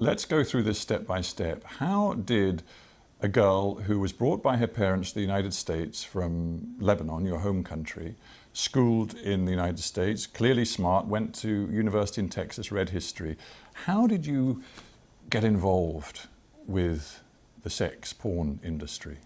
let's go through this step by step. How did a girl who was brought by her parents to the United States from Lebanon, your home country, schooled in the United States, clearly smart, went to university in Texas, read history. How did you get involved with the sex porn industry?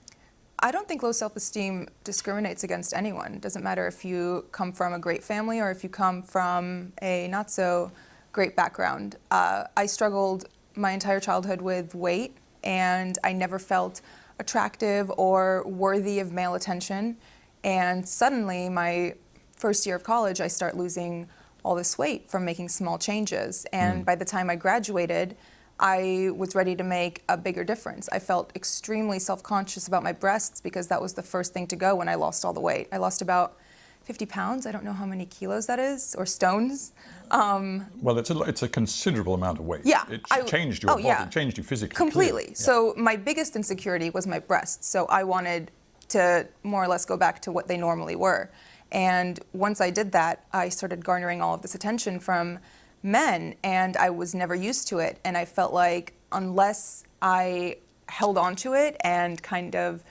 I don't think low self-esteem discriminates against anyone. It doesn't matter if you come from a great family or if you come from a not so great background. I struggled my entire childhood with weight, and I never felt attractive or worthy of male attention. And suddenly, my first year of college, I start losing all this weight from making small changes. And by the time I graduated, I was ready to make a bigger difference. I felt extremely self-conscious about my breasts because that was the first thing to go when I lost all the weight. I lost about 50 pounds. I don't know how many kilos that is, or stones. Well, it's a considerable amount of weight. Yeah. It changed your body, it changed you physically. Completely. Yeah. So my biggest insecurity was my breasts. So I wanted to more or less go back to what they normally were. And once I did that, I started garnering all of this attention from men, and I was never used to it. And I felt like unless I held on to it and kind of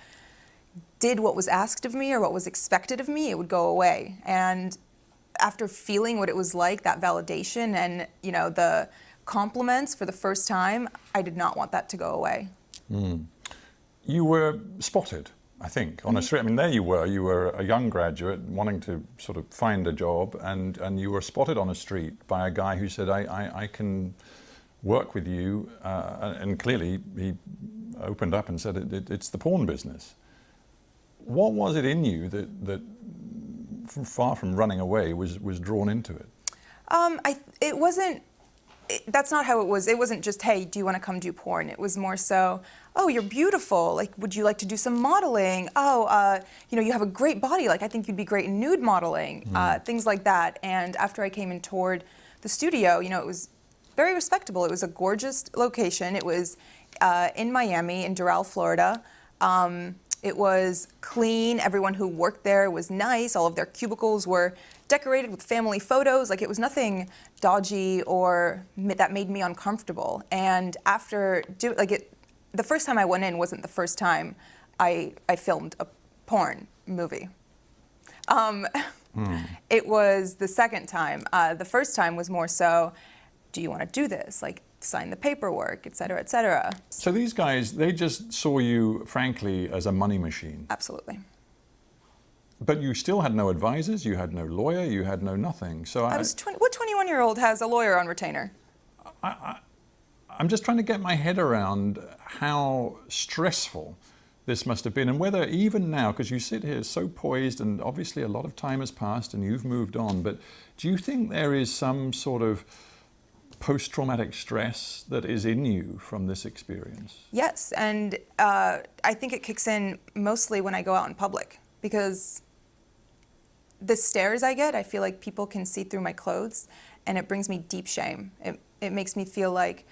did what was asked of me or what was expected of me, it would go away. And after feeling what it was like, that validation and, you know, the compliments for the first time, I did not want that to go away. You were spotted, I think, on a street. I mean, there you were a young graduate wanting to sort of find a job, and you were spotted on a street by a guy who said, I can work with you, and clearly he opened up and said, it's the porn business. What was it in you that far from running away, was drawn into it? It wasn't. That's not how it was. It wasn't just, hey, do you want to come do porn? It was more so, oh, you're beautiful. Like, would you like to do some modeling? Oh, you know, you have a great body. Like, I think you'd be great in nude modeling. Things like that. And after I came and toured the studio, you know, it was very respectable. It was a gorgeous location. It was in Miami, in Doral, Florida. It was clean. Everyone who worked there was nice. All of their cubicles were decorated with family photos. Like, it was nothing dodgy or that made me uncomfortable. And after the first time I went in wasn't the first time I filmed a porn movie. It was the second time. The first time was more so, do you want to do this? Like, sign the paperwork, et cetera, et cetera. So these guys, they just saw you, frankly, as a money machine. Absolutely. But you still had no advisors, you had no lawyer, you had no nothing. So I was what 21-year-old has a lawyer on retainer? I'm just trying to get my head around how stressful this must have been, and whether even now, because you sit here so poised, and obviously a lot of time has passed and you've moved on, but do you think there is some sort of post-traumatic stress that is in you from this experience? Yes, and I think it kicks in mostly when I go out in public, because the stares I get, I feel like people can see through my clothes, and it brings me deep shame. It makes me feel like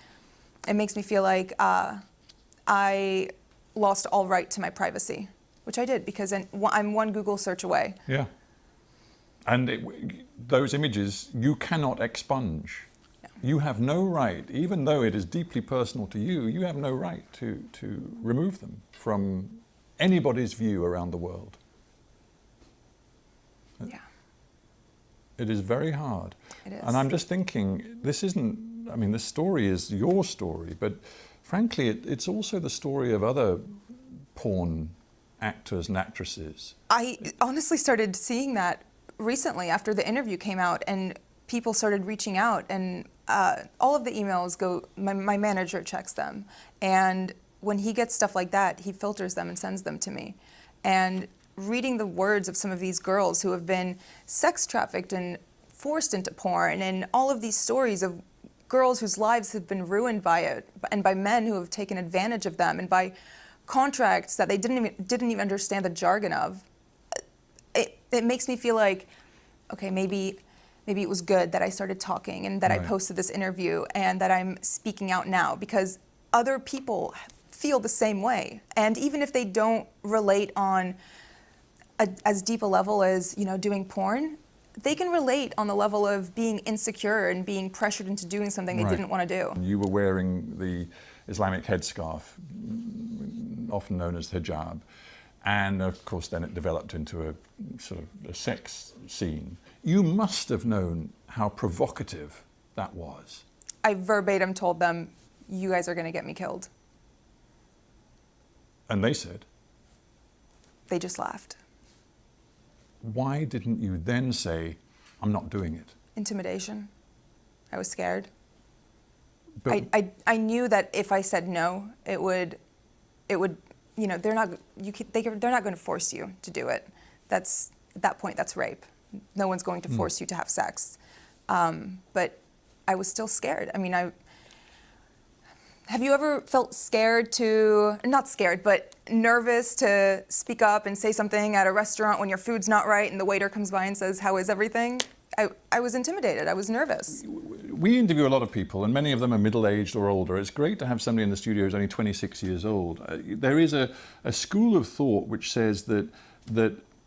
I lost all right to my privacy, which I did, because I'm one Google search away. Yeah. And those images you cannot expunge. You have no right, even though it is deeply personal to you, you have no right to remove them from anybody's view around the world. Yeah. It is very hard. It is. And I'm just thinking, this isn't, I mean, this story is your story, but frankly, it's also the story of other porn actors and actresses. I honestly started seeing that recently after the interview came out, and people started reaching out, and all of the emails go, my manager checks them. And when he gets stuff like that, he filters them and sends them to me. And reading the words of some of these girls who have been sex trafficked and forced into porn, and all of these stories of girls whose lives have been ruined by it, and by men who have taken advantage of them, and by contracts that they didn't even understand the jargon of, it makes me feel like, okay, maybe it was good that I started talking and that I posted this interview and that I'm speaking out now, because other people feel the same way. And even if they don't relate on as deep a level as, you know, doing porn, they can relate on the level of being insecure and being pressured into doing something they Right. didn't want to do. You were wearing the Islamic headscarf, often known as hijab, and of course then it developed into a sort of a sex scene. You must have known how provocative that was. I verbatim told them, "You guys are going to get me killed." And they said, They just laughed. why didn't you then say, I'm not doing it? Intimidation. I was scared. But I knew that if I said no, it would, you know, they're not going to force you to do it. At that point, that's rape. No one's going to force you to have sex. But I was still scared. I mean, have you ever felt scared not scared, but nervous to speak up and say something at a restaurant when your food's not right and the waiter comes by and says, "How is everything?" I was intimidated. I was nervous. we interview a lot of people, and many of them are middle-aged or older. It's great to have somebody in the studio who's only 26 years old. There is a school of thought which says that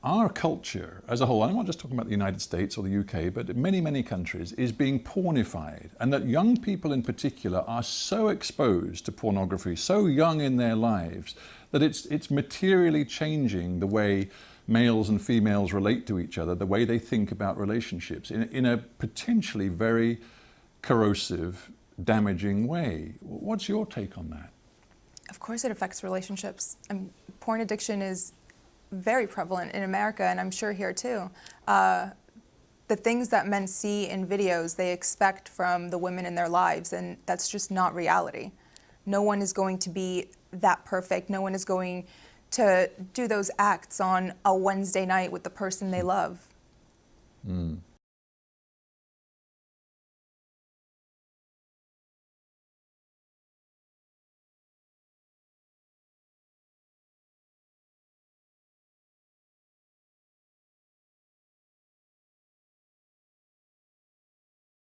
our culture as a whole, I'm not just talking about the United States or the UK, but many, many countries, is being pornified, and that young people in particular are so exposed to pornography, so young in their lives, that it's materially changing the way males and females relate to each other, the way they think about relationships in a potentially very corrosive, damaging way. What's your take on that? Of course it affects relationships. Porn addiction is very prevalent in America, and I'm sure here too. The things that men see in videos, they expect from the women in their lives, and that's just not reality. No one is going to be that perfect. No one is going to do those acts on a Wednesday night with the person they love. Mm.